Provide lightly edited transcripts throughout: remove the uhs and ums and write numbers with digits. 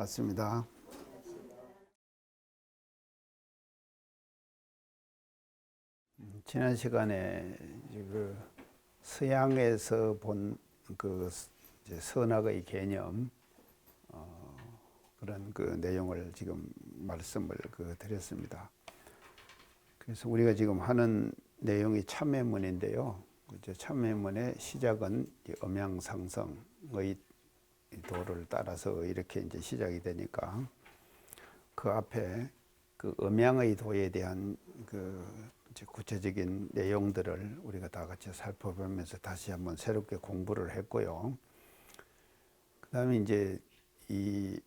반갑습니다. 지난 시간에 그 서양에서 본 그 선악의 개념 그런 그 내용을 지금 말씀을 드렸습니다. 그래서 우리가 지금 하는 내용이 참회문인데요. 참회문의 시작은 음양상성의 도를 따라서 이렇게 이제 시작이 되니까 그 앞에 그 음양의 도에 대한 그 구체적인 내용들을 우리가 다 같이 살펴보면서 다시 한번 새롭게 공부를 했고요. 그다음에 이제 이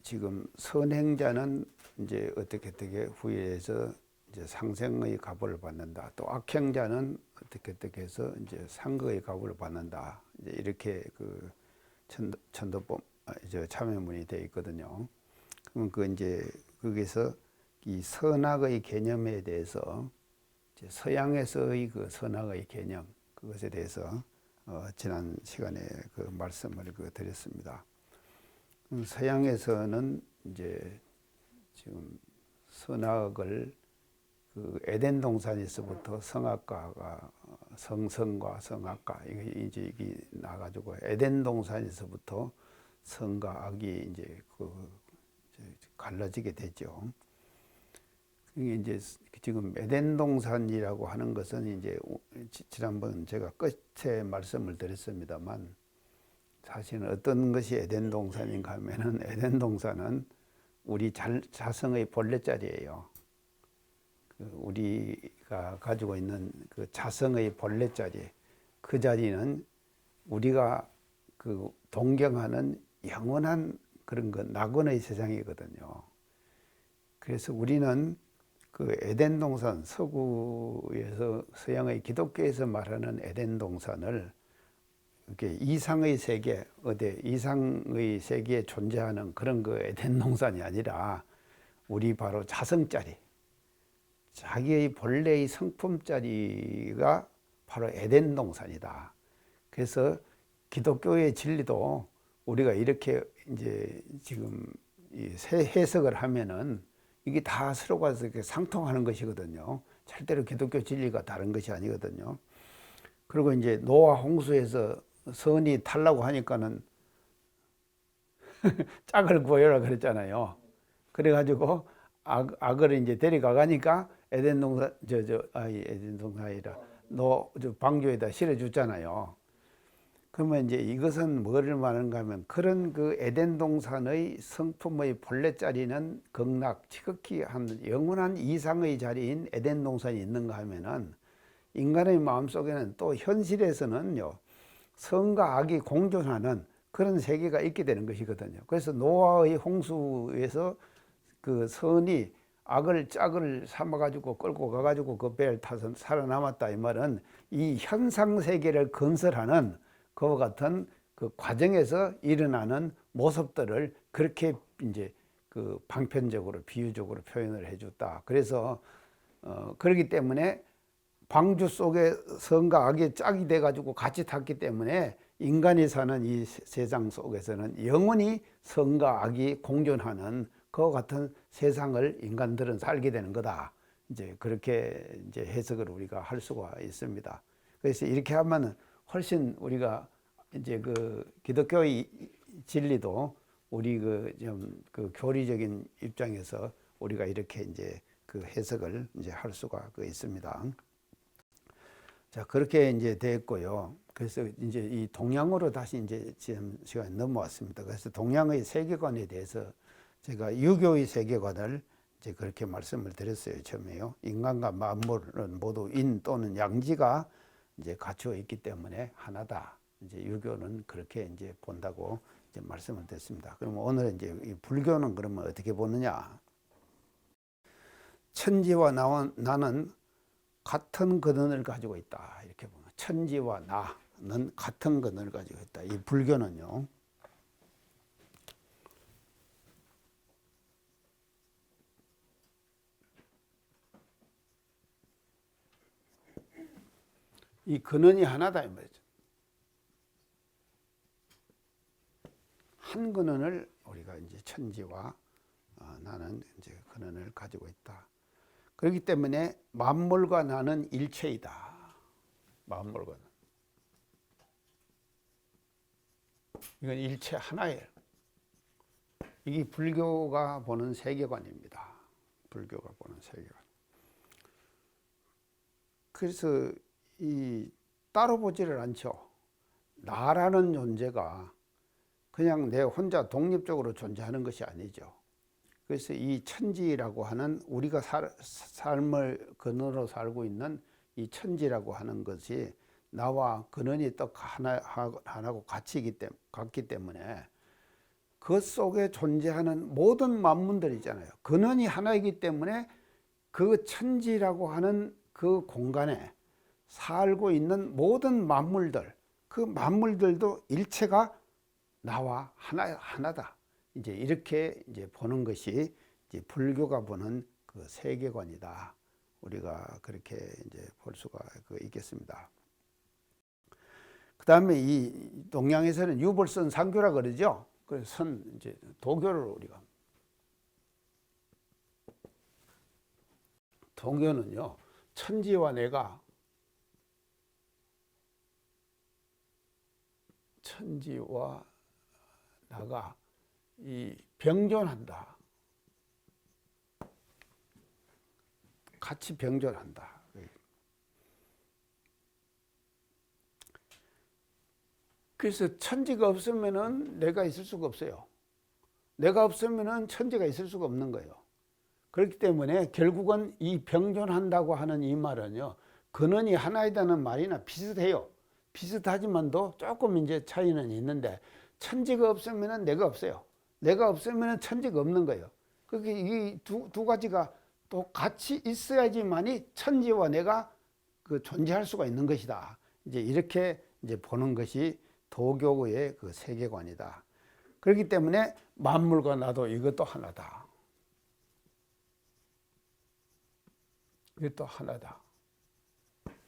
지금 선행자는 이제 어떻게 후에서 이제 상생의 값을 받는다. 또 악행자는 어떻게 해서 이제 상거의 값을 받는다. 이제 이렇게 그 천도법 이제 참회문이 되어 있거든요. 그러면 그 이제 거기서 이 선악의 개념에 대해서 서양에서의 그 선악의 개념 그것에 대해서 지난 시간에 그 말씀을 드렸습니다. 서양에서는 이제 지금 선악을 그 에덴 동산에서부터 성악과가 성과 성악과 이게 나가지고 에덴 동산에서부터 성과 악이 이제 갈라지게 되죠. 이게 이제 지금 에덴 동산이라고 하는 것은 이제 지난번 제가 끝에 말씀을 드렸습니다만 사실은 어떤 것이 에덴 동산인가 하면은 에덴 동산은 우리 자성의 본래자리예요. 우리가 가지고 있는 그 자성의 본래자리, 그 자리는 우리가 그 동경하는 영원한 그런 그 낙원의 세상이거든요. 그래서 우리는 그 에덴 동산, 서구에서 서양의 기독교에서 말하는 에덴 동산을 이렇게 이상의 세계, 이상의 세계에 존재하는 그런 그 에덴 동산이 아니라 우리 바로 자성자리, 자기의 본래의 성품자리가 바로 에덴 동산이다. 그래서 기독교의 진리도 우리가 이렇게 이제 지금 해석을 하면은 이게 다 서로가 이렇게 상통하는 것이거든요. 절대로 기독교 진리가 다른 것이 아니거든요. 그리고 이제 노아 홍수에서 선이 탈라고 하니까는 짝을 구해라 그랬잖아요. 그래가지고 악을 이제 데려가 가니까 에덴 동산 에덴 동산이라 방주에다 실어줬잖아요. 그러면 이제 이것은 뭐를 말하는가 하면 그런 그 에덴 동산의 성품의 본래 자리는 극락, 지극히 한 영원한 이상의 자리인 에덴 동산이 있는가 하면은 인간의 마음속에는 또 현실에서는요 선과 악이 공존하는 그런 세계가 있게 되는 것이거든요. 그래서 노아의 홍수에서 그 선이 악을 짝을 삼아가지고 끌고 가가지고 그 배를 타서 살아남았다 이 말은 이 현상 세계를 건설하는 그와 같은 그 과정에서 일어나는 모습들을 그렇게 이제 그 방편적으로 비유적으로 표현을 해줬다. 그래서 그렇기 때문에 방주 속에 선과 악이 짝이 돼가지고 같이 탔기 때문에 인간이 사는 이 세상 속에서는 영원히 선과 악이 공존하는 그와 같은 세상을 인간들은 살게 되는 거다. 이제 그렇게 이제 해석을 우리가 할 수가 있습니다. 그래서 이렇게 하면은 훨씬 우리가 이제 그 기독교의 진리도 우리 그 교리적인 입장에서 우리가 이렇게 이제 그 해석을 이제 할 수가 있습니다. 자, 그렇게 이제 됐고요. 그래서 이제 이 동양으로 다시 이제 지금 시간이 넘어왔습니다. 그래서 동양의 세계관에 대해서 제가 유교의 세계관을 이제 그렇게 말씀을 드렸어요. 처음에요. 인간과 만물은 모두 인 또는 양지가 이제 갖추어 있기 때문에 하나다. 이제 유교는 그렇게 이제 본다고 이제 말씀을 드렸습니다. 그러면 오늘 이제 이 불교는 그러면 어떻게 보느냐? 천지와 나는 같은 근원을 가지고 있다. 이렇게 보면 천지와 나는 같은 근원을 가지고 있다. 이 불교는요. 이 근원이 하나다 이 말이죠. 한 근원을 우리가 우리가 이제 천지와 나는 이제 근원을 가지고 있다. 그렇기 때문에 만물과 나는 일체이다. 만물과 나는. 이건 일체 하나예요. 이게 불교가 보는 세계관입니다. 불교가 보는 세계관. 그래서 이 따로 보지를 않죠. 나라는 존재가 그냥 내 혼자 독립적으로 존재하는 것이 아니죠. 그래서 이 천지라고 하는 우리가 삶을 근원으로 살고 있는 이 천지라고 하는 것이 나와 근원이 딱 하나고 같기 때문에 그 속에 존재하는 모든 만물들 있잖아요. 근원이 하나이기 때문에 그 천지라고 하는 그 공간에 살고 있는 모든 만물들, 그 만물들도 일체가 나와 하나다. 이제 이렇게 이제 보는 것이 이제 불교가 보는 그 세계관이다. 우리가 그렇게 이제 볼 수가 있겠습니다. 그 다음에 이 동양에서는 유불선 상교라 그러죠. 그래서 이제 도교를 우리가. 도교는요, 천지와 내가 천지와 나가 이 병존한다. 같이 병존한다. 그래서 천지가 없으면은 내가 있을 수가 없어요. 내가 없으면은 천지가 있을 수가 없는 거예요. 그렇기 때문에 결국은 이 병존한다고 하는 이 말은요, 근원이 하나이다는 말이나 비슷해요. 비슷하지만도 조금 이제 차이는 있는데, 천지가 없으면은 내가 없어요. 내가 없으면은 천지가 없는 거예요. 그렇게 이 두 가지가 또 같이 있어야지만이 천지와 내가 존재할 수가 있는 것이다. 이제 이렇게 이제 보는 것이 도교의 그 세계관이다. 그렇기 때문에 만물과 나도 이것도 하나다. 이것도 하나다.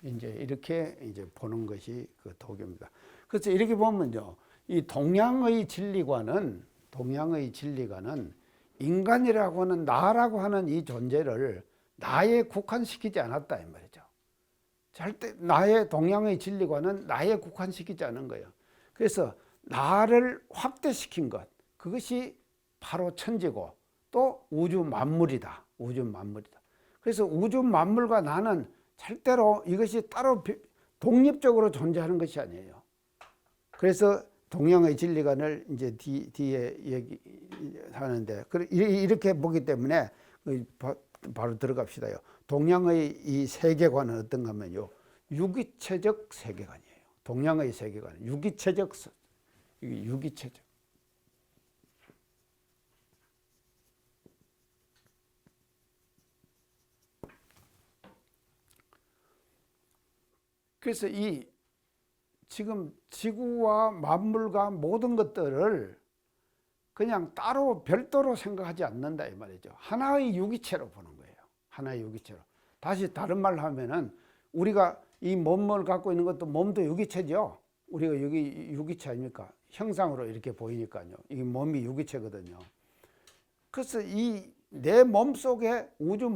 이제 이렇게 이제 보는 것이 그 도교입니다. 그래서 이렇게 보면요, 이 동양의 진리관은 인간이라고 하는 나라고 하는 이 존재를 나에 국한시키지 않았다 이 말이죠. 절대 나의 동양의 진리관은 나에 국한시키지 않은 거예요. 그래서 나를 확대시킨 것, 그것이 바로 천지고 또 우주 만물이다. 우주 만물이다. 그래서 우주 만물과 나는 절대로 이것이 따로 독립적으로 존재하는 것이 아니에요. 그래서 동양의 진리관을 이제 뒤에 얘기하는데, 이렇게 보기 때문에 바로 들어갑시다요. 동양의 이 세계관은 어떤가 하면요, 유기체적 세계관이에요. 동양의 세계관은 유기체적. 그래서 이 지금 지구와 만물과 모든 것들을 그냥 따로 별도로 생각하지 않는다 이 말이죠. 하나의 유기체로 보는 거예요. 하나의 유기체로. 다시 다른 말로 하면은 우리가 이 몸을 갖고 있는 것도 몸도 유기체죠. 우리가 여기 유기체 아닙니까? 형상으로 이렇게 보이니까요. 이 몸이 유기체거든요. 그래서 이 내 몸 속에 우주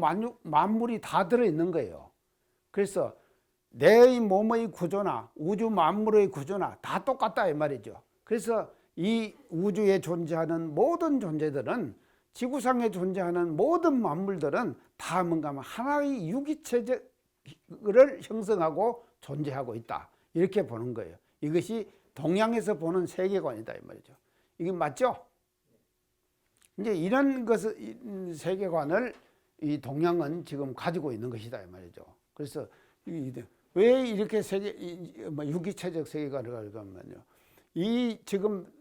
만물이 다 들어있는 거예요. 그래서 내 몸의 구조나 우주 만물의 구조나 다 똑같다 이 말이죠. 그래서 이 우주에 존재하는 모든 존재들은, 지구상에 존재하는 모든 만물들은 다 뭔가 하나의 유기체를 형성하고 존재하고 있다. 이렇게 보는 거예요. 이것이 동양에서 보는 세계관이다 이 말이죠. 이게 맞죠? 이제 이런 것을, 세계관을 이 동양은 지금 가지고 있는 것이다 이 말이죠. 그래서 왜 이렇게 유기체적 세계관을 가지고 하면요, 이 지금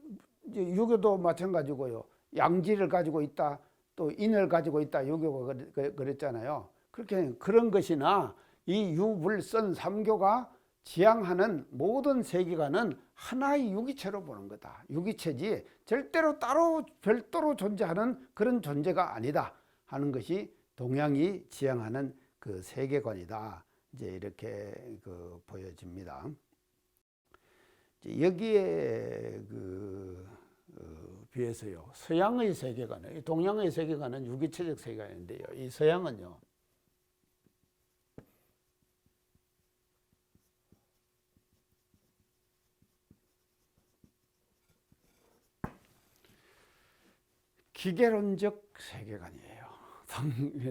유교도 마찬가지고요, 양지를 가지고 있다, 또 인을 가지고 있다, 유교가 그랬잖아요. 그렇게 그런 것이나 이 유불선 삼교가 지향하는 모든 세계관은 하나의 유기체로 보는 거다. 유기체지 절대로 따로 별도로 존재하는 그런 존재가 아니다 하는 것이 동양이 지향하는 그 세계관이다. 이제 이렇게 보여집니다. 여기에 비해서요, 서양의 세계관은, 동양의 세계관은 유기체적 세계관인데요, 이 서양은요, 기계론적 세계관이에요.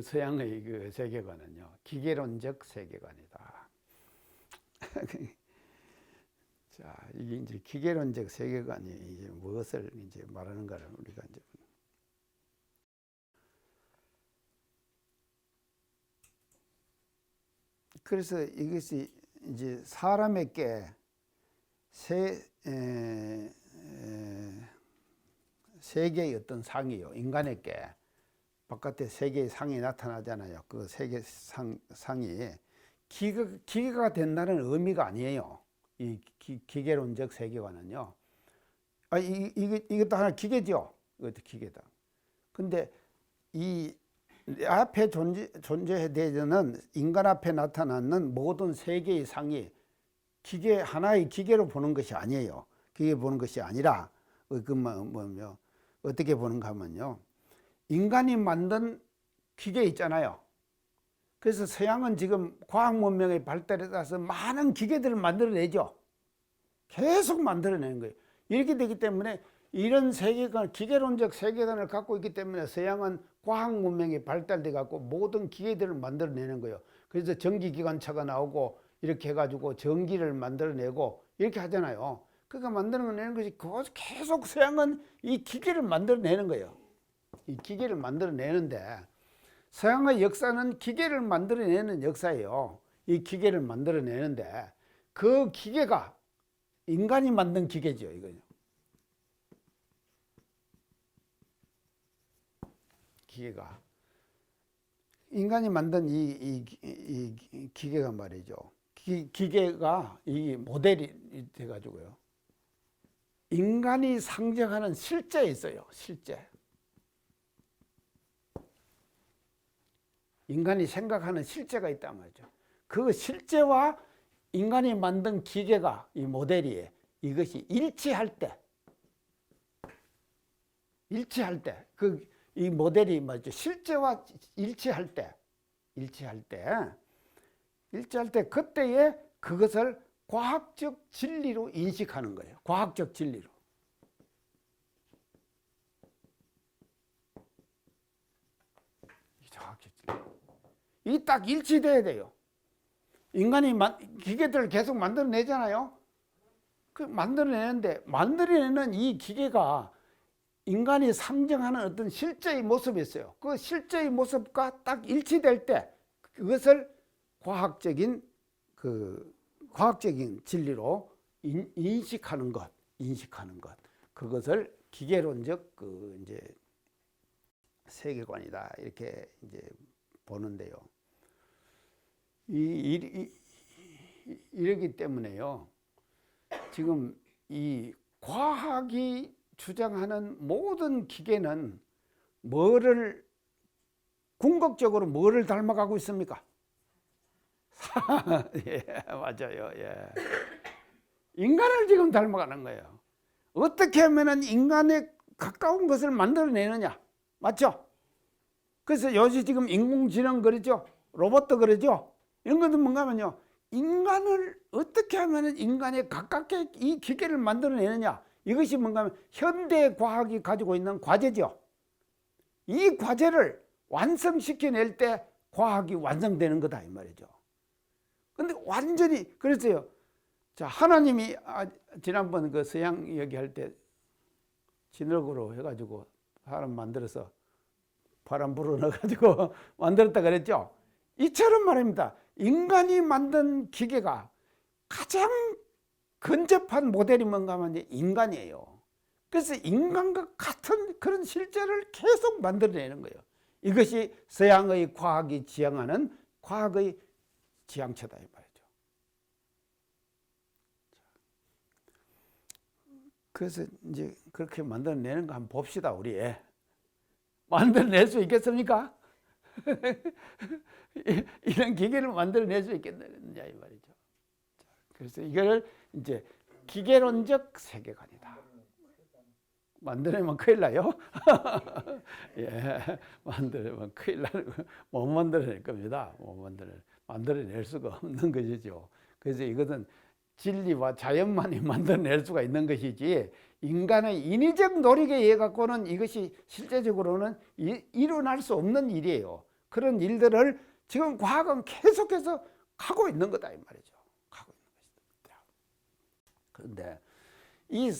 서양의 그 세계관은요, 기계론적 세계관이다. 자, 이게 이제 기계론적 세계관이 이제 무엇을 이제 말하는가를 우리가 이제 그래서 이것이 이제 사람에게 세계의 어떤 상이요, 인간에게 바깥에 세계의 상이 나타나잖아요. 그 세계 상이 기계가 된다는 의미가 아니에요. 이 기계론적 세계관은요. 이것도 하나 기계죠. 이것도 기계다. 근데 이 앞에 존재되는 인간 앞에 나타나는 모든 세계의 상이 하나의 기계로 보는 것이 아니에요. 기계 보는 것이 아니라 어떻게 보는가 하면요, 인간이 만든 기계 있잖아요. 그래서 서양은 지금 과학 문명의 발달에 따라서 많은 기계들을 만들어내죠. 계속 만들어내는 거예요. 이렇게 되기 때문에 이런 세계관, 기계론적 세계관을 갖고 있기 때문에 서양은 과학 문명이 발달돼 갖고 모든 기계들을 만들어내는 거예요. 그래서 전기기관차가 나오고 이렇게 해가지고 전기를 만들어내고 이렇게 하잖아요. 그러니까 만들어내는 것이 계속 서양은 이 기계를 만들어내는 거예요. 이 기계를 만들어내는데 서양의 역사는 기계를 만들어내는 역사예요. 이 기계를 만들어내는데 그 기계가 인간이 만든 기계죠, 이거요. 기계가 인간이 만든 이 기계가 말이죠. 기계가 이 모델이 돼가지고요. 인간이 상징하는 실제 있어요. 실제. 인간이 생각하는 실제가 있단 말이죠. 그 실제와 인간이 만든 기계가 이 모델이 이것이 일치할 때 이 모델이 뭐죠? 실제와 일치할 때 그때에 그것을 과학적 진리로 인식하는 거예요. 과학적 진리로. 과학적 진리. 이 딱 일치돼야 돼요. 인간이 기계들을 계속 만들어내잖아요. 그 만들어내는 이 기계가 인간이 상징하는 어떤 실제의 모습이 있어요. 그 실제의 모습과 딱 일치될 때 그것을 과학적인 진리로 인식하는 것. 그것을 기계론적 이제 세계관이다. 이렇게 이제 보는데요. 이러기 때문에요. 지금 이 과학이 주장하는 모든 기계는 궁극적으로 뭐를 닮아가고 있습니까? 예, 맞아요. 예. 인간을 지금 닮아가는 거예요. 어떻게 하면 인간에 가까운 것을 만들어내느냐. 맞죠? 그래서 요새 지금 인공지능 그러죠? 로봇도 그러죠? 이런 것도 뭔가 하면요, 인간을 어떻게 하면 인간에 가깝게 이 기계를 만들어내느냐. 이것이 뭔가 하면 현대 과학이 가지고 있는 과제죠. 이 과제를 완성시켜낼 때 과학이 완성되는 거다 이 말이죠. 근데 완전히 그랬어요. 자, 하나님이 지난번 그 서양 얘기할 때 진흙으로 해가지고 사람 만들어서 바람 불어넣어가지고 만들었다 그랬죠. 이처럼 말입니다. 인간이 만든 기계가 가장 근접한 모델이 뭔가 하면 인간이에요. 그래서 인간과 같은 그런 실제를 계속 만들어내는 거예요. 이것이 서양의 과학이 지향하는 과학의 지향처다 이 말이죠. 그래서 이제 그렇게 만들어내는 거 한번 봅시다. 우리 만들어낼 수 있겠습니까? 이런 기계를 만들어낼 수 있겠느냐 이 말이죠. 그래서 이거를 이제 기계론적 세계관이다. 만들어내면 큰일 나요. 예, 만들어내면 큰일 나는 거, 못 만들어낼 겁니다. 못 만들어낼 수가 없는 것이죠. 그래서 이것은 진리와 자연만이 만들어낼 수가 있는 것이지, 인간의 인위적 노력에 의해 갖고는 이것이 실제적으로는 일어날 수 없는 일이에요. 그런 일들을 지금 과학은 계속해서 가고 있는 거다 이 말이죠. 가고 있는 것이다. 그런데 이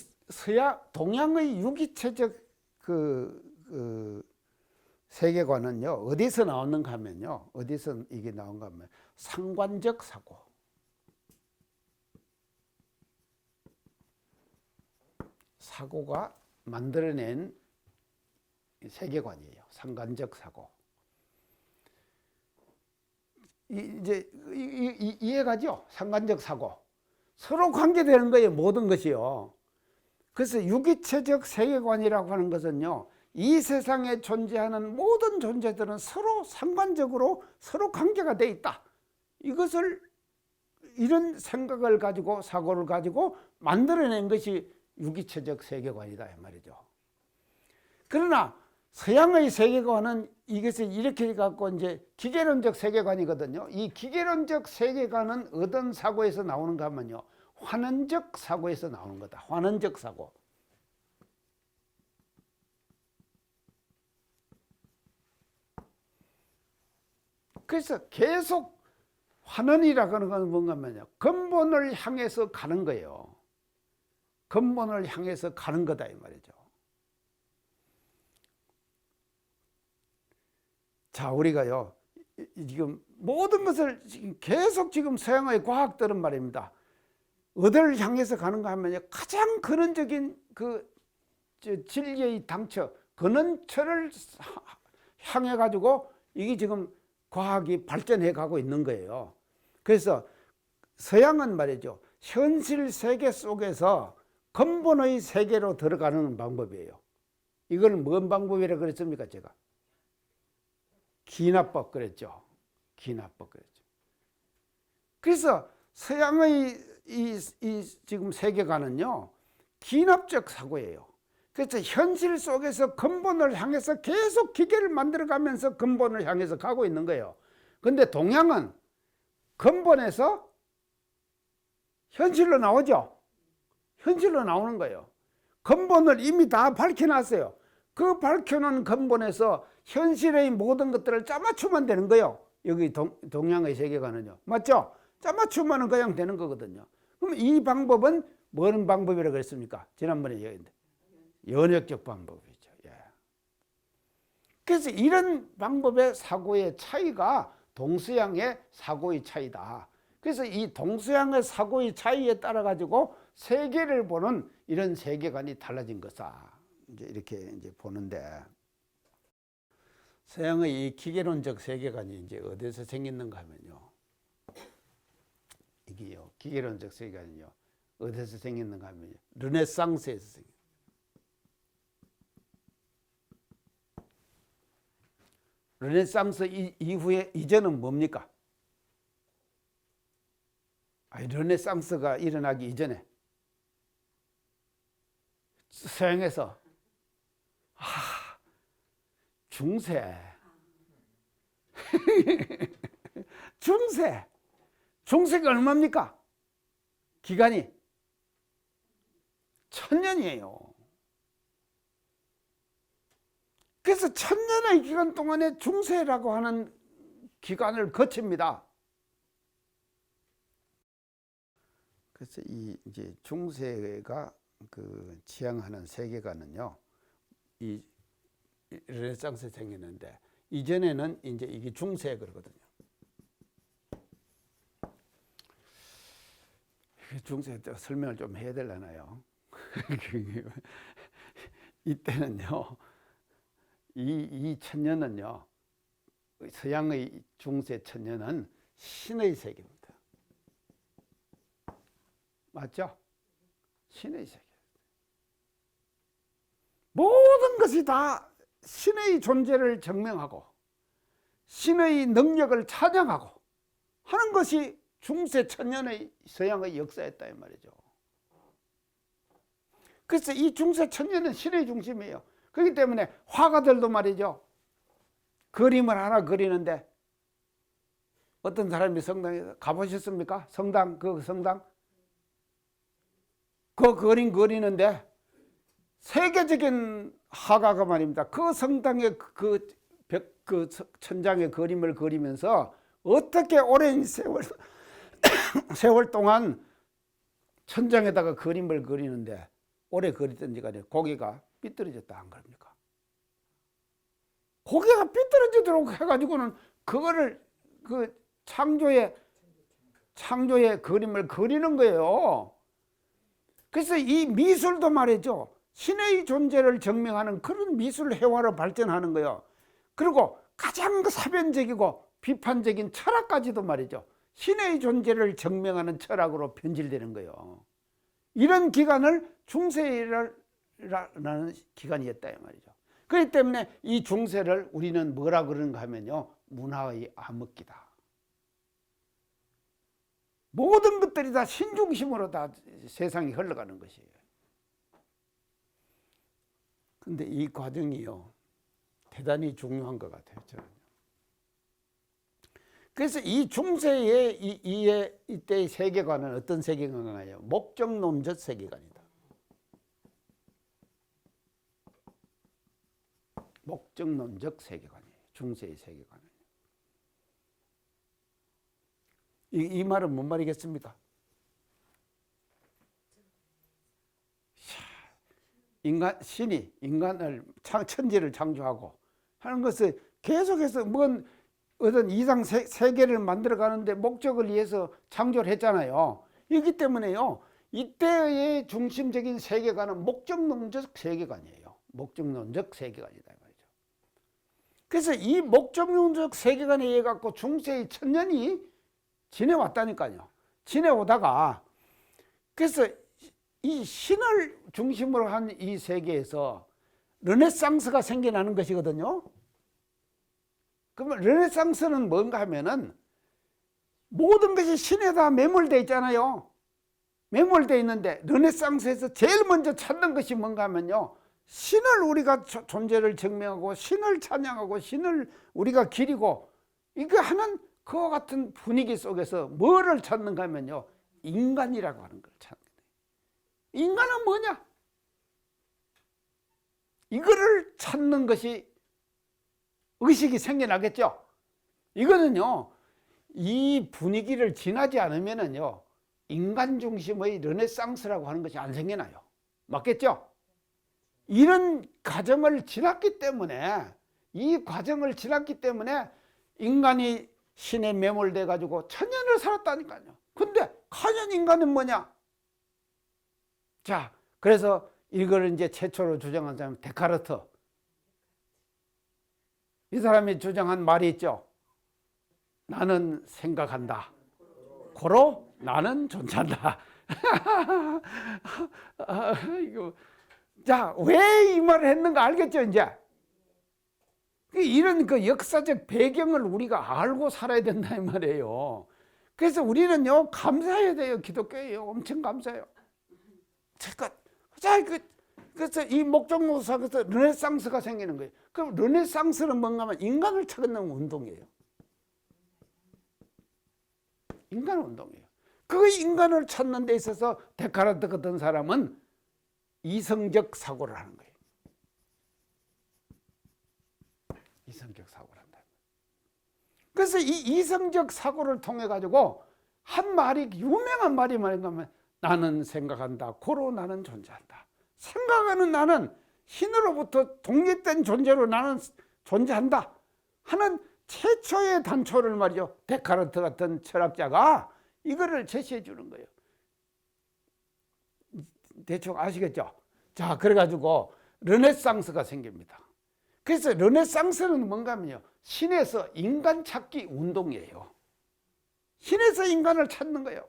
동양의 유기체적 세계관은요, 어디서 나오는가 하면요, 어디서 이게 나온가 하면 상관적 사고. 사고가 만들어낸 세계관이에요. 상관적 사고. 이제 이해가죠? 상관적 사고. 서로 관계되는 거예요, 모든 것이요. 그래서 유기체적 세계관이라고 하는 것은요, 이 세상에 존재하는 모든 존재들은 서로 상관적으로 서로 관계가 돼 있다. 이것을, 이런 생각을 가지고 사고를 가지고 만들어낸 것이 유기체적 세계관이다 이 말이죠. 그러나 서양의 세계관은 이것을 이렇게 갖고 이제 기계론적 세계관이거든요. 이 기계론적 세계관은 어떤 사고에서 나오는가 하면요, 환원적 사고에서 나오는 거다. 환원적 사고. 그래서 계속 환원이라고 하는 건 뭔가 하면요, 근본을 향해서 가는 거예요. 근본을 향해서 가는 거다 이 말이죠. 자, 우리가요 지금 모든 것을 지금 계속 지금 서양의 과학들은 말입니다, 어디를 향해서 가는가 하면요, 가장 근원적인 진리의 당처, 근원처를 향해 가지고 이게 지금 과학이 발전해 가고 있는 거예요. 그래서 서양은 말이죠, 현실 세계 속에서 근본의 세계로 들어가는 방법이에요. 이걸 뭔 방법이라 그랬습니까? 제가 기납법 그랬죠. 기납법 그랬죠. 그래서 서양의 이 지금 세계관은요, 기납적 사고예요. 그래서 현실 속에서 근본을 향해서 계속 기계를 만들어가면서 근본을 향해서 가고 있는 거예요. 그런데 동양은 근본에서 현실로 나오죠. 현실로 나오는 거예요. 근본을 이미 다 밝혀놨어요. 그 밝혀놓은 근본에서 현실의 모든 것들을 짜맞추면 되는 거예요. 여기 동양의 세계관은요. 맞죠? 짜맞추면 그냥 되는 거거든요. 그럼 이 방법은 뭔 방법이라고 했습니까? 지난번에 얘기했는데 연역적 방법이죠. 예. 그래서 이런 방법의 사고의 차이가 동서양의 사고의 차이다. 그래서 이 동서양의 사고의 차이에 따라 가지고 세계를 보는 이런 세계관이 달라진 거다. 이제 이렇게 이제 보는데, 서양의 이 기계론적 세계관이 이제 어디서 생겼는가 하면요, 이게요, 기계론적 세계관이요, 어디서 생겼는가 하면요, 르네상스에서 생겼어요. 르네상스 이후에 이전은 뭡니까? 르네상스가 일어나기 이전에 서양에서 중세 중세가 얼마입니까? 기간이 1000년이에요. 그래서 1000년의 기간 동안에 중세라고 하는 기간을 거칩니다. 그래서 이제 중세가 지향하는 세계관은요, 이 르네상스에 생겼는데, 이전에는 이제 이게 중세 그러거든요. 중세 때 설명을 좀 해야 되려나요? 이때는요, 이 천년은요, 서양의 중세 천년은 신의 세계입니다. 맞죠? 신의 세계. 모든 것이 다 신의 존재를 증명하고 신의 능력을 찬양하고 하는 것이 중세 천년의 서양의 역사였다 이 말이죠. 그래서 이 중세 천년은 신의 중심이에요. 그렇기 때문에 화가들도 말이죠. 그림을 하나 그리는데 어떤 사람이 성당에 가보셨습니까? 성당, 그 성당? 그 그림 그리는데 세계적인 화가가 말입니다. 그 성당의 그 천장의 그림을 그리면서 어떻게 오랜 세월 동안 천장에다가 그림을 그리는데 오래 그리던지 간에 고개가 삐뚤어졌다 한 겁니까? 고개가 삐뚤어지도록 해가지고는 그거를 그 창조의 그림을 그리는 거예요. 그래서 이 미술도 말이죠. 신의 존재를 증명하는 그런 미술 회화로 발전하는 거예요. 그리고 가장 사변적이고 비판적인 철학까지도 말이죠. 신의 존재를 증명하는 철학으로 변질되는 거예요. 이런 기간을 중세라는 기간이었다 이 말이죠. 그렇기 때문에 이 중세를 우리는 뭐라 그러는가 하면요. 문화의 암흑기다. 모든 것들이 다 신중심으로 다 세상이 흘러가는 것이에요. 근데 이 과정이요. 대단히 중요한 것 같아요. 저는. 그래서 이 중세의 이때의 세계관은 어떤 세계관이에요? 목적론적 세계관이다. 목적론적 세계관이에요. 중세의 세계관은. 이 말은 뭔 말이겠습니까? 신이 인간을 천지를 창조하고 하는 것을 계속해서 어떤 이상 세계를 만들어 가는데 목적을 위해서 창조를 했잖아요. 이기 때문에요. 이때의 중심적인 세계관은 목적론적 세계관이에요. 목적론적 세계관이다 말이죠. 그래서 이 목적론적 세계관에 의해 갖고 중세의 천년이 지내왔다니까요. 지내오다가 그래서 이 신을 중심으로 한 이 세계에서 르네상스가 생겨나는 것이거든요. 그러면 르네상스는 뭔가 하면은 모든 것이 신에 다 매몰되어 있잖아요. 매몰되어 있는데 르네상스에서 제일 먼저 찾는 것이 뭔가 하면요. 신을 우리가 존재를 증명하고 신을 찬양하고 신을 우리가 기리고 이거 하는 그와 같은 분위기 속에서 뭐를 찾는가 하면요. 인간이라고 하는 걸 찾는 거예요. 인간은 뭐냐? 이거를 찾는 것이 의식이 생겨나겠죠. 이거는요. 이 분위기를 지나지 않으면은요. 인간 중심의 르네상스라고 하는 것이 안 생겨나요. 맞겠죠? 이런 과정을 지났기 때문에 이 과정을 지났기 때문에 인간이 신에 매몰돼 가지고 천년을 살았다니까요. 근데 과연 인간은 뭐냐? 자, 그래서 이걸 이제 최초로 주장한 사람은 데카르트. 이 사람이 주장한 말이 있죠. 나는 생각한다. 고로 나는 존재한다. 자, 왜 이 말을 했는가 알겠죠, 이제? 이런 그 역사적 배경을 우리가 알고 살아야 된다, 이 말이에요. 그래서 우리는요, 감사해야 돼요. 기독교예요. 엄청 감사해요. 그래서 이 목적론상에서 르네상스가 생기는 거예요. 그럼 르네상스는 뭔가 하면 인간을 찾는 운동이에요. 인간 운동이에요. 그 인간을 찾는 데 있어서 데카르트 같은 사람은 이성적 사고를 하는 거예요. 이성적 사고를 한다. 그래서 이 이성적 사고를 통해 가지고 한 말이 유명한 말이 뭐인가 하면 나는 생각한다. 고로 나는 존재한다. 생각하는 나는 신으로부터 독립된 존재로 나는 존재한다 하는 최초의 단초를 말이죠. 데카르트 같은 철학자가 이거를 제시해 주는 거예요. 대충 아시겠죠? 자, 그래가지고 르네상스가 생깁니다. 그래서 르네상스는 뭔가 하면요. 신에서 인간 찾기 운동이에요. 신에서 인간을 찾는 거예요.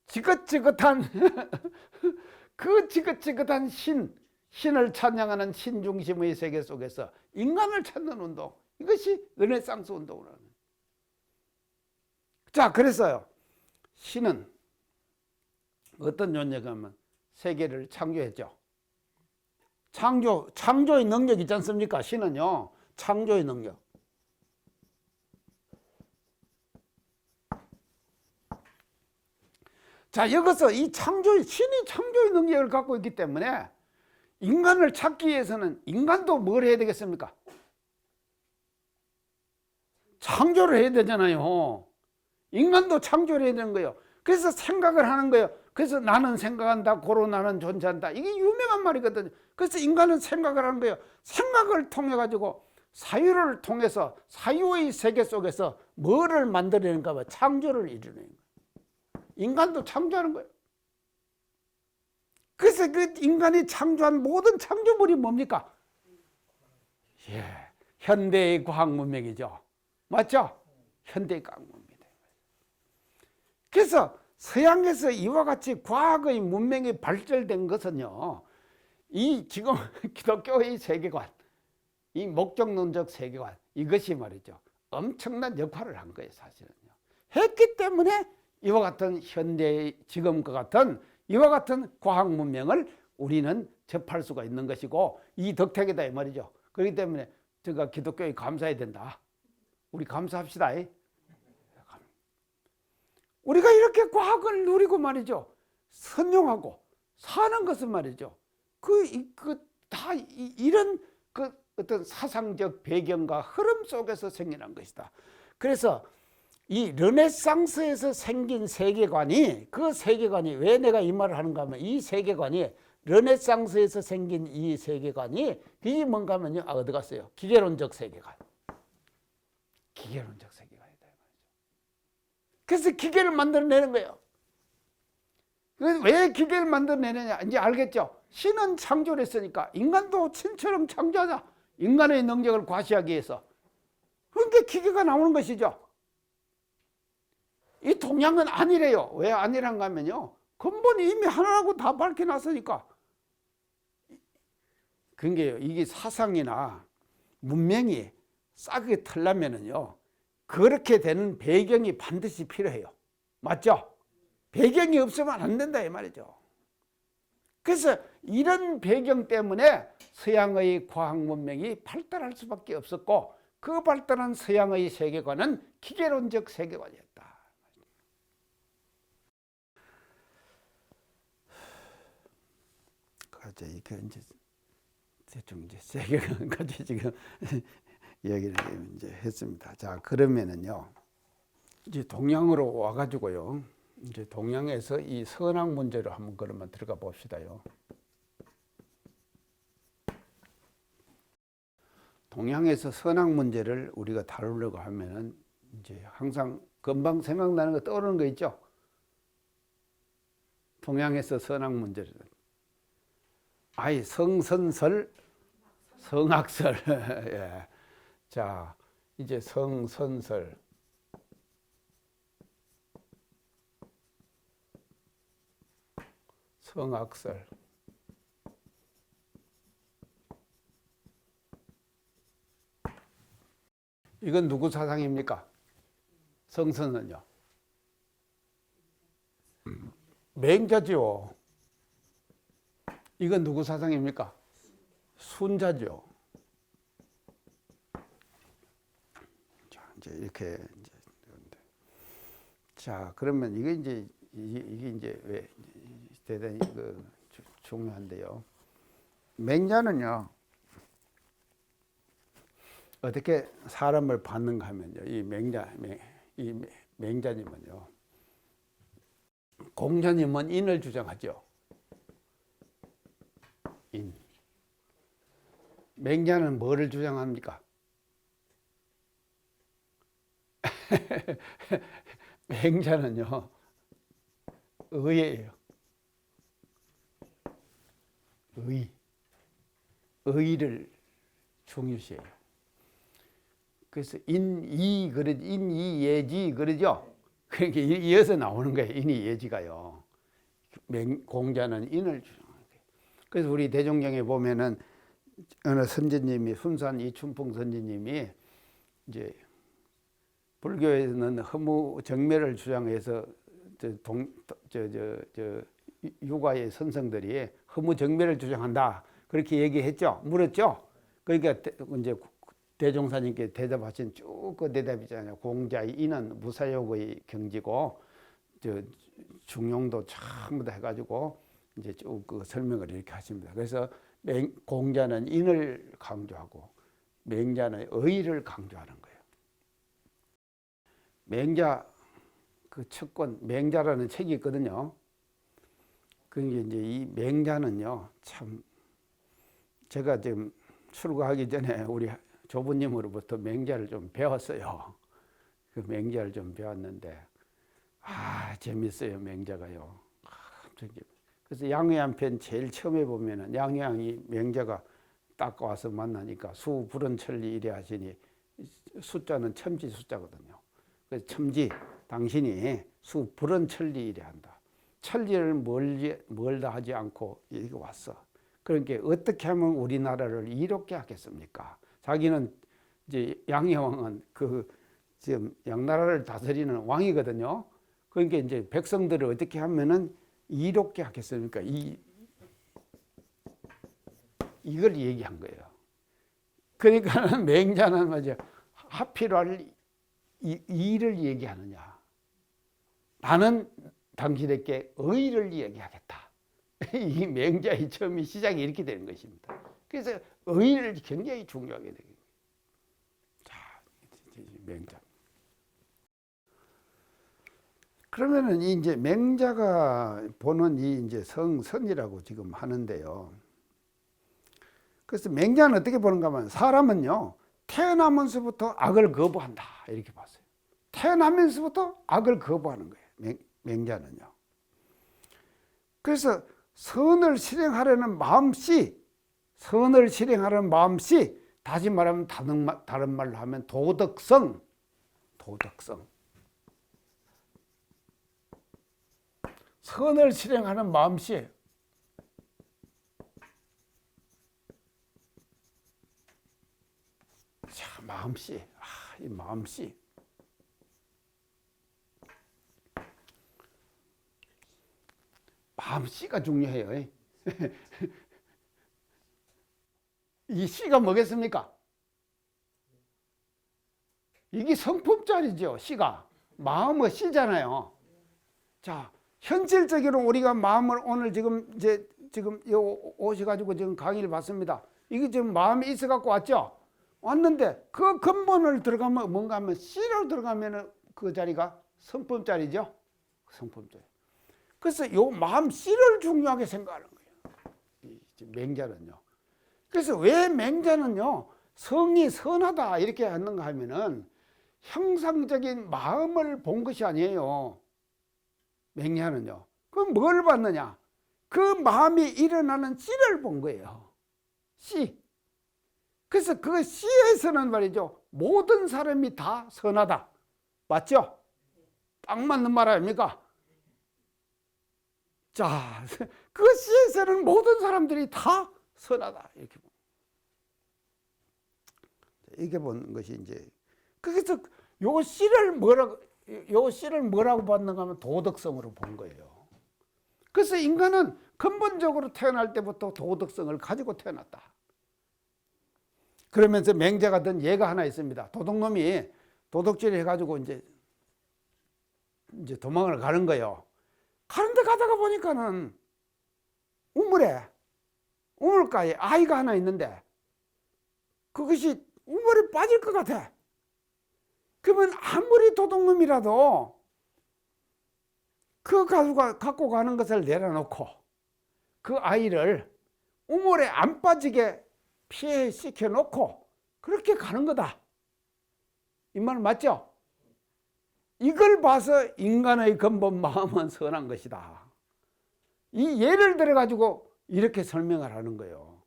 지긋지긋한 그 지긋지긋한 신을 찬양하는 신 중심의 세계 속에서 인간을 찾는 운동, 이것이 르네상스 운동을 하는. 자, 그래서요. 신은 어떤 존재가 하면 세계를 창조했죠. 창조의 능력 있지 않습니까? 신은요, 창조의 능력. 자, 여기서 신이 창조의 능력을 갖고 있기 때문에 인간을 찾기 위해서는 인간도 뭘 해야 되겠습니까? 창조를 해야 되잖아요. 인간도 창조를 해야 되는 거예요. 그래서 생각을 하는 거예요. 그래서 나는 생각한다, 고로 나는 존재한다. 이게 유명한 말이거든요. 그래서 인간은 생각을 하는 거예요. 생각을 통해 가지고 사유를 통해서 사유의 세계 속에서 뭐를 만들어내는가 봐. 창조를 이루는 거예요. 인간도 창조하는 거예요. 그래서 그 인간이 창조한 모든 창조물이 뭡니까? 예, 현대의 과학 문명이죠. 맞죠? 현대의 과학 문명이다. 그래서 서양에서 이와 같이 과학의 문명이 발전된 것은요, 이 지금 기독교의 세계관, 이 목적론적 세계관, 이것이 말이죠, 엄청난 역할을 한 거예요, 사실은요. 했기 때문에 이와 같은 현대의 지금과 같은 이와 같은 과학 문명을 우리는 접할 수가 있는 것이고, 이 덕택이다 이 말이죠. 그렇기 때문에 제가 기독교에 감사해야 된다. 우리 감사합시다. 우리가 이렇게 과학을 누리고 말이죠, 선용하고 사는 것은 말이죠, 다 이런 어떤 사상적 배경과 흐름 속에서 생겨난 것이다. 그래서 이 르네상스에서 생긴 세계관이, 그 세계관이 왜 내가 이 말을 하는가 하면, 이 세계관이 르네상스에서 생긴 이 세계관이 이게 뭔가 하면요, 어디 갔어요? 기계론적 세계관. 기계론적 세계관이다. 그래서 기계를 만들어내는 거예요. 왜 기계를 만들어내느냐 이제 알겠죠? 신은 창조를 했으니까 인간도 신처럼 창조하자. 인간의 능력을 과시하기 위해서. 그러니까 기계가 나오는 것이죠. 이 동양은 아니래요. 왜 아니란가 하면요, 근본이 이미 하나라고 다 밝혀놨으니까. 그러니까 이게 사상이나 문명이 싹이 털려면은요, 그렇게 되는 배경이 반드시 필요해요. 맞죠? 배경이 없으면 안 된다 이 말이죠. 그래서 이런 배경 때문에 서양의 과학 문명이 발달할 수밖에 없었고, 그 발달한 서양의 세계관은 기계론적 세계관이었다. 이게 이제 대충 이제 세계관까지 지금 얘기를 이제 했습니다. 자, 그러면은요, 이제 동양으로 와가지고요, 이제 동양에서 이 선악 문제로 한번 그러면 들어가 봅시다요. 동양에서 선악 문제를 우리가 다루려고 하면은 이제 항상 금방 생각나는 거 떠오르는 거 있죠. 동양에서 선악 문제를. 아이, 성선설, 성악설. 예. 자, 이제 성선설. 성악설. 이건 누구 사상입니까? 성선은요? 맹자죠. 이건 누구 사상입니까? 순자죠. 자, 이제 이렇게 이제. 자, 그러면 이게 이제 왜 대단히 중요한데요. 맹자는요, 어떻게 사람을 받는가 하면요, 이 맹자님은요, 공자님은 인을 주장하죠. 인. 맹자는 뭐를 주장합니까? 맹자는요, 의예요. 의를 중요시해요. 그래서 인이예지 그러죠. 그러니까 이어서 나오는 거예요. 인이예지가요. 공자는 인을 주장하는 거예요. 그래서 우리 대종경에 보면은 어느 선지님이, 순산 이춘풍 선지님이 이제 불교에서는 허무 정멸을 주장해서 유가의 선성들이 허무정멸을 주장한다. 그렇게 얘기했죠. 물었죠. 그러니까 이제 대종사님께 대답하신 쭉 그 대답이잖아요. 공자의 인은 무사욕의 경지고 중용도 전부 다 해가지고 이제 쭉 그 설명을 이렇게 하십니다. 그래서 공자는 인을 강조하고 맹자는 의를 강조하는 거예요. 맹자 그 첫 권 맹자라는 책이 있거든요. 그게 이제 이 맹자는요, 참 제가 지금 출가하기 전에 우리 조부님으로부터 맹자를 좀 배웠어요. 그 맹자를 좀 배웠는데 재밌어요, 맹자가요. 그래서 양회한 편 제일 처음에 보면은 양회왕이 맹자가 딱 와서 만나니까 수불언천리 이래 하시니 숫자는 첨지 숫자거든요. 그래서 첨지 당신이 수불언천리 이래 한다. 천리를 멀다 하지 않고 여기 왔어. 그러니까 어떻게 하면 우리나라를 이롭게 하겠습니까? 자기는 이제 양혜왕은 지금 양나라를 다스리는 왕이거든요. 그러니까 이제 백성들을 어떻게 하면은 이롭게 하겠습니까? 이걸 얘기한 거예요. 그러니까 맹자는 맞아. 하필 이를 얘기하느냐. 나는 당신에게 의를 얘기하겠다. 이 맹자의 처음이 시작이 이렇게 되는 것입니다. 그래서 의를 굉장히 중요하게 되는 거예요. 자, 맹자. 그러면은 이제 맹자가 보는 이 이제 성선이라고 지금 하는데요. 그래서 맹자는 어떻게 보는가 하면 사람은요, 태어나면서부터 악을 거부한다. 이렇게 봤어요. 태어나면서부터 악을 거부하는 거예요. 맹자는요. 그래서 선을 실행하려는 마음씨, 다시 말하면 다른 말로 하면 도덕성. 선을 실행하는 마음씨. 자, 마음씨. 이 마음씨. 마음씨가 중요해요. 이 씨가 뭐겠습니까? 이게 성품자리죠. 씨가. 마음의 씨잖아요. 자, 현실적으로 우리가 마음을 오늘 지금 오셔가지고 지금 강의를 받습니다. 이게 지금 마음이 있어갖고 왔죠? 왔는데 그 근본을 들어가면 뭔가 하면 씨로 들어가면 그 자리가 성품자리죠? 성품자리. 그래서 요 마음 씨를 중요하게 생각하는 거예요. 맹자는요. 그래서 왜 맹자는요, 성이 선하다 이렇게 하는가 하면은 형상적인 마음을 본 것이 아니에요. 맹자는요. 그럼 뭘 봤느냐? 그 마음이 일어나는 씨를 본 거예요. 씨. 그래서 그 씨에서는 말이죠, 모든 사람이 다 선하다. 맞죠? 딱 맞는 말 아닙니까? 자, 그 씨에서는 모든 사람들이 다 선하다. 이렇게 보는 것이 이제, 그래서 요 씨를 뭐라고 봤는가 하면 도덕성으로 본 거예요. 그래서 인간은 근본적으로 태어날 때부터 도덕성을 가지고 태어났다. 그러면서 맹자가 든 예가 하나 있습니다. 도둑놈이 도둑질 해가지고 이제 도망을 가는 거예요. 가는데 가다가 보니까는 우물가에 아이가 하나 있는데 그것이 우물에 빠질 것 같아. 그러면 아무리 도둑놈이라도 그 가수가 갖고 가는 것을 내려놓고 그 아이를 우물에 안 빠지게 피해시켜 놓고 그렇게 가는 거다. 이 말 맞죠? 이걸 봐서 인간의 근본 마음은 선한 것이다. 이 예를 들어 가지고 이렇게 설명을 하는 거예요.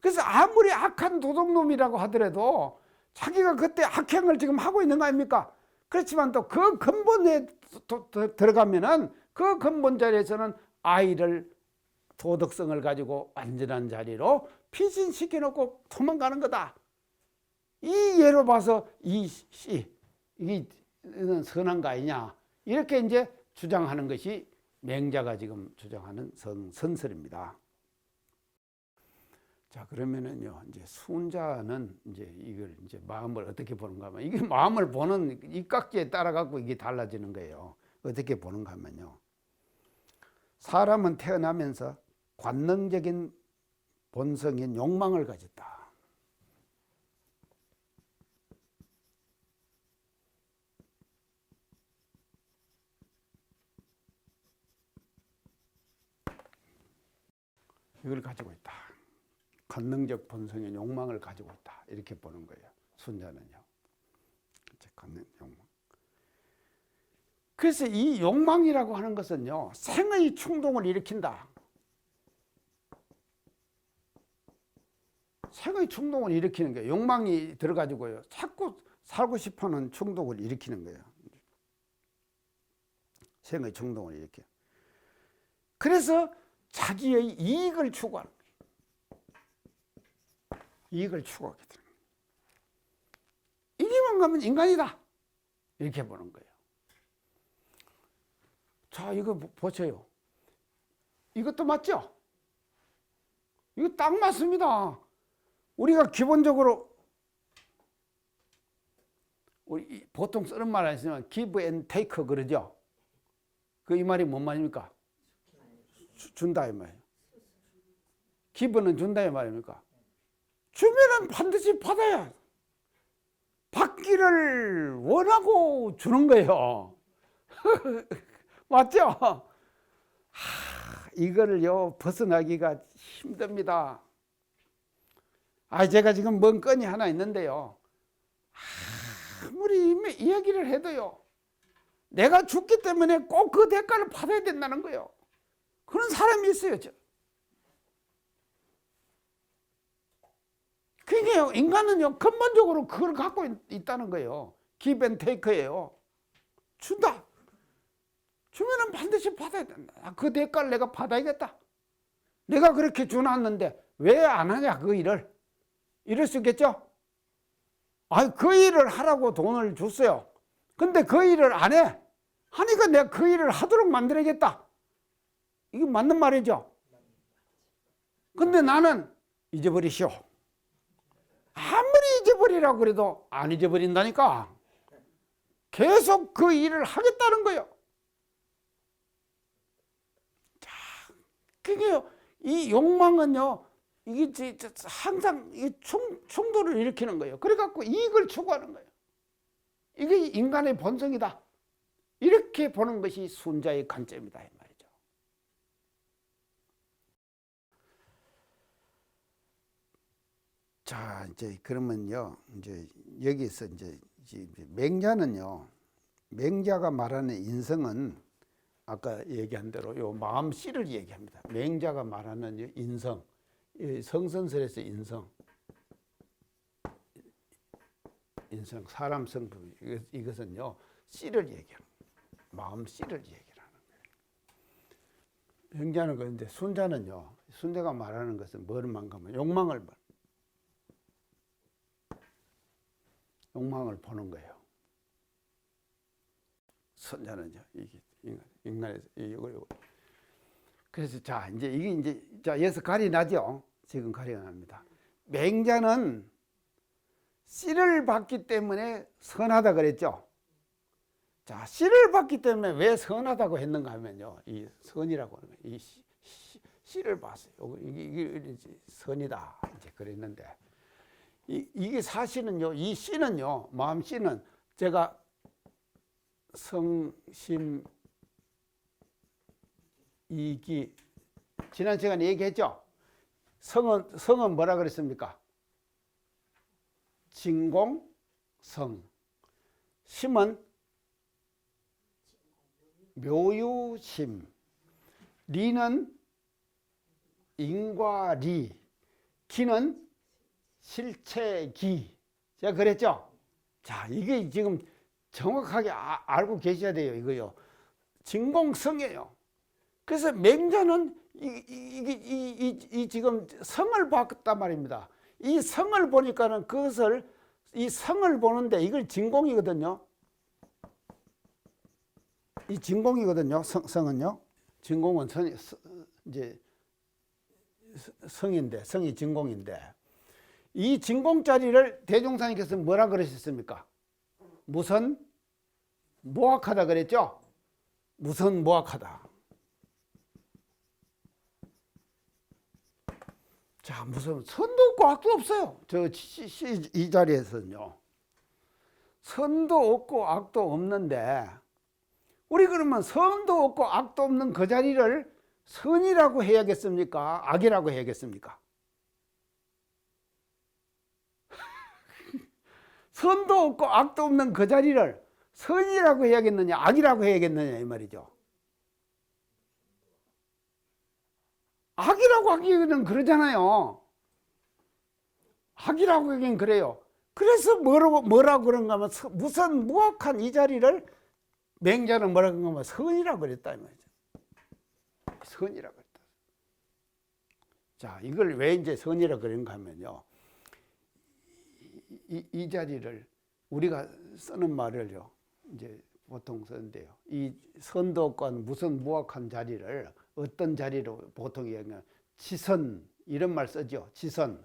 그래서 아무리 악한 도둑놈이라고 하더라도 자기가 그때 악행을 지금 하고 있는 거 아닙니까? 그렇지만 또 그 근본에 들어가면은 그 근본 자리에서는 아이를 도덕성을 가지고 완전한 자리로 피신시켜 놓고 도망가는 거다. 이 예로 봐서 이는 선한 거 아니냐. 이렇게 이제 주장하는 것이 맹자가 지금 주장하는 선설입니다. 자, 그러면은요, 이제 순자는 이제 이걸 이제 마음을 어떻게 보는가 하면, 이게 마음을 보는 입각지에 따라 갖고 이게 달라지는 거예요. 어떻게 보는가 하면요. 사람은 태어나면서 관능적인 본성인 욕망을 가졌다. 이걸 가지고 있다. 관능적 본성의 욕망을 가지고 있다. 이렇게 보는 거예요. 순자는요. 관능 욕망. 그래서 이 욕망이라고 하는 것은요, 생의 충동을 일으킨다. 생의 충동을 일으키는 거예요. 욕망이 들어가지고요, 자꾸 살고 싶어하는 충동을 일으키는 거예요. 생의 충동을 일으켜요. 그래서 자기의 이익을 추구하는 거예요. 이익을 추구하게 되는 거예요. 이기만 가면 인간이다. 이렇게 보는 거예요. 자, 이거 보세요. 이것도 맞죠? 이거 딱 맞습니다. 우리가 기본적으로 우리 보통 쓰는 말 아니지만 give and take 그러죠? 그 이 말이 뭔 말입니까? 준다 이 말이에요. give는 준다 이 말입니까? 주면은 반드시 받아야 받기를 원하고 주는 거예요. 맞죠? 이거를요 벗어나기가 힘듭니다. 제가 지금 뭔 건이 하나 있는데요, 아무리 이야기를 해도요, 내가 죽기 때문에 꼭 그 대가를 받아야 된다는 거예요. 그런 사람이 있어요. 그게요, 인간은요 근본적으로 그걸 갖고 있다는 거예요. give and take예요. 준다. 주면은 반드시 받아야 된다. 그 대가를 내가 받아야겠다. 내가 그렇게 주놨는데 왜 안 하냐 그 일을. 이럴 수 있겠죠? 그 일을 하라고 돈을 줬어요. 근데 그 일을 안 해. 하니까 내가 그 일을 하도록 만들어야겠다. 이게 맞는 말이죠? 근데 나는 잊어버리시오. 아무리 잊어버리라고 그래도 안 잊어버린다니까. 계속 그 일을 하겠다는 거예요. 자, 그게요, 이 욕망은요, 이게 항상 충돌을 일으키는 거예요. 그래갖고 이익을 추구하는 거예요. 이게 인간의 본성이다. 이렇게 보는 것이 순자의 관점이다 이 말이죠. 자, 이제 그러면요, 이제 여기서 이제 맹자는요, 맹자가 말하는 인성은 아까 얘기한 대로 요 마음씨를 얘기합니다. 맹자가 말하는 인성, 성선설에서 인성, 사람 성품, 이것은요 씨를 얘기하는, 마음 씨를 얘기하는 거예요. 맹자는 그런데 순자는요, 순자가 말하는 것은 뭐를 말하면 욕망을 보는 거예요. 순자는요, 이게 인간에서 이거. 그래서 자, 이제 이게 여기서 갈이 나죠. 지금 가리가 납니다. 맹자는 씨를 받기 때문에 선하다 그랬죠. 자, 씨를 받기 때문에 왜 선하다고 했는가 하면요, 이 선이라고 하는 거예요. 이 씨를 봤어요. 이게 선이다 이제 그랬는데, 이게 사실은요, 이 씨는요, 마음 씨는 제가 성심 이기 지난 시간에 얘기했죠. 성은 뭐라 그랬습니까? 진공성. 심은 묘유심. 리는 인과리. 기는 실체기. 제가 그랬죠? 자, 이게 지금 정확하게 알고 계셔야 돼요. 이거요. 진공성이에요. 그래서 맹자는 이 지금 성을 봤단 말입니다. 이 성을 보니까는 그것을, 이 성을 보는데 이걸 진공이거든요. 이 진공이거든요. 성은요. 진공은 이제 성인데, 성이 진공인데, 이 진공자리를 대종사님께서 뭐라 그러셨습니까? 무선 무악하다 그랬죠? 무선 무악하다. 자, 무슨 선도 없고 악도 없어요. 이 자리에서는요. 선도 없고 악도 없는데, 우리 그러면 선도 없고 악도 없는 그 자리를 선이라고 해야겠습니까? 악이라고 해야겠습니까? 선도 없고 악도 없는 그 자리를 선이라고 해야겠느냐, 악이라고 해야겠느냐, 이 말이죠. 악이라고 하기는 그러잖아요. 악이라고 하긴 그래요. 그래서 뭐라고 그런가 하면 무슨 무악한 이 자리를 맹자는 뭐라고 하면 선이라고 그랬다 이 말이죠. 선이라고 그랬다. 자, 이걸 왜 이제 선이라고 그런가 하면요. 이 자리를 우리가 쓰는 말을요. 이제 보통 쓰는데요. 이 선도 없고 무슨 무악한 자리를 어떤 자리로 보통 얘기하면 지선 이런 말 쓰죠. 지선.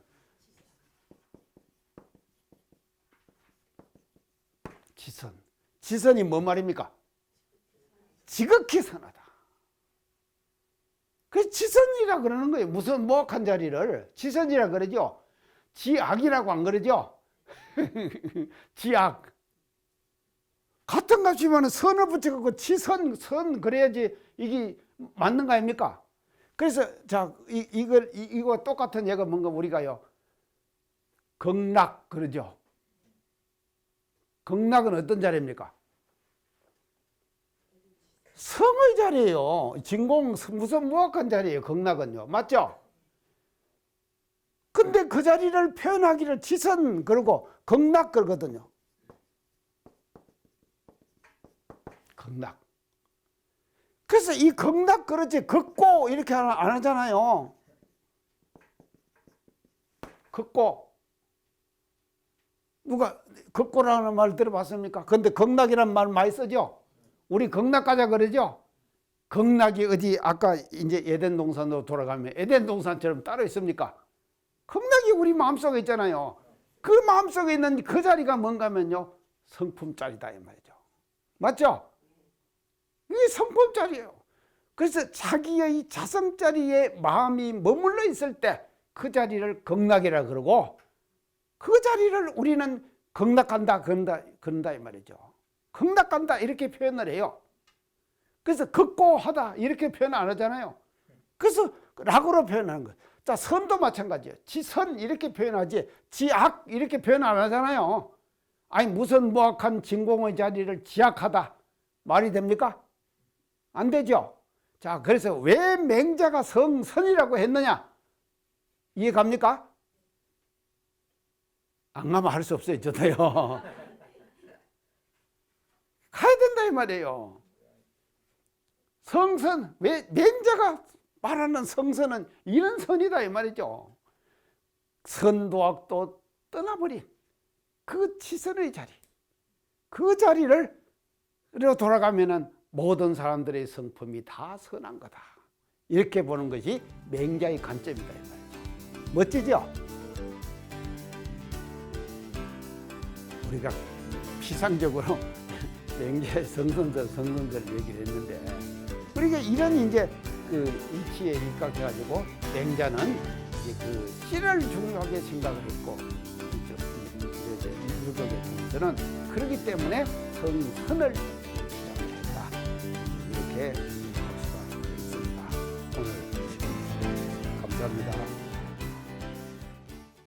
지선. 지선이 뭐 말입니까? 지극히 선하다. 그 지선이라 그러는 거예요. 무슨 무악한 자리를 지선이라 그러죠. 지악이라고 안 그러죠. 지악. 같은 값이면 선을 붙여갖고 지선, 선 그래야지 이게 맞는 거 아닙니까? 그래서 자, 이거 똑같은 얘가 뭔가 우리가요. 극락 그러죠. 극락은 어떤 자리입니까? 성의 자리예요. 진공 무슨 무악한 자리예요. 극락은요. 맞죠? 근데 그 자리를 표현하기를 지선 그러고 극락 그러거든요. 극락. 그래서 이 극락 그러지 극고 이렇게 안 하잖아요. 극고. 누가 극고라는 말 들어봤습니까? 근데 극락이라는 말 많이 쓰죠. 우리 극락 가자 그러죠. 극락이 어디 아까 이제 에덴 동산으로 돌아가면 에덴 동산처럼 따로 있습니까? 극락이 우리 마음속에 있잖아요. 그 마음속에 있는 그 자리가 뭔가 하면요. 성품 자리다 이 말이죠. 맞죠? 이게 성품 자리예요. 그래서 자기의 자성 자리에 마음이 머물러 있을 때 그 자리를 극락이라 그러고 그 자리를 우리는 극락간다 그런다 이 말이죠. 극락간다 이렇게 표현을 해요. 그래서 극고하다 이렇게 표현 안 하잖아요. 그래서 락으로 표현하는 거예요. 자, 선도 마찬가지예요. 지선 이렇게 표현하지 지악 이렇게 표현 안 하잖아요. 아니 무슨 무악한 진공의 자리를 지악하다 말이 됩니까? 안 되죠. 자, 그래서 왜 맹자가 성선이라고 했느냐? 이해 갑니까? 안 가면 할 수 없어요. 저도요. 가야 된다 이 말이에요. 성선, 왜 맹자가 말하는 성선은 이런 선이다 이 말이죠. 선도 악도 떠나버린 그 지선의 자리, 그 자리를 돌아가면은 모든 사람들의 성품이 다 선한 거다. 이렇게 보는 것이 맹자의 관점이다 이 말이죠. 멋지죠? 우리가 피상적으로 맹자의 성선설 얘기를 했는데, 우리가 이런 이제 그 이치에 입각해가지고 맹자는 이제 그 씨를 중요하게 생각을 했고, 유독에 대해서는 그렇기 때문에 성선을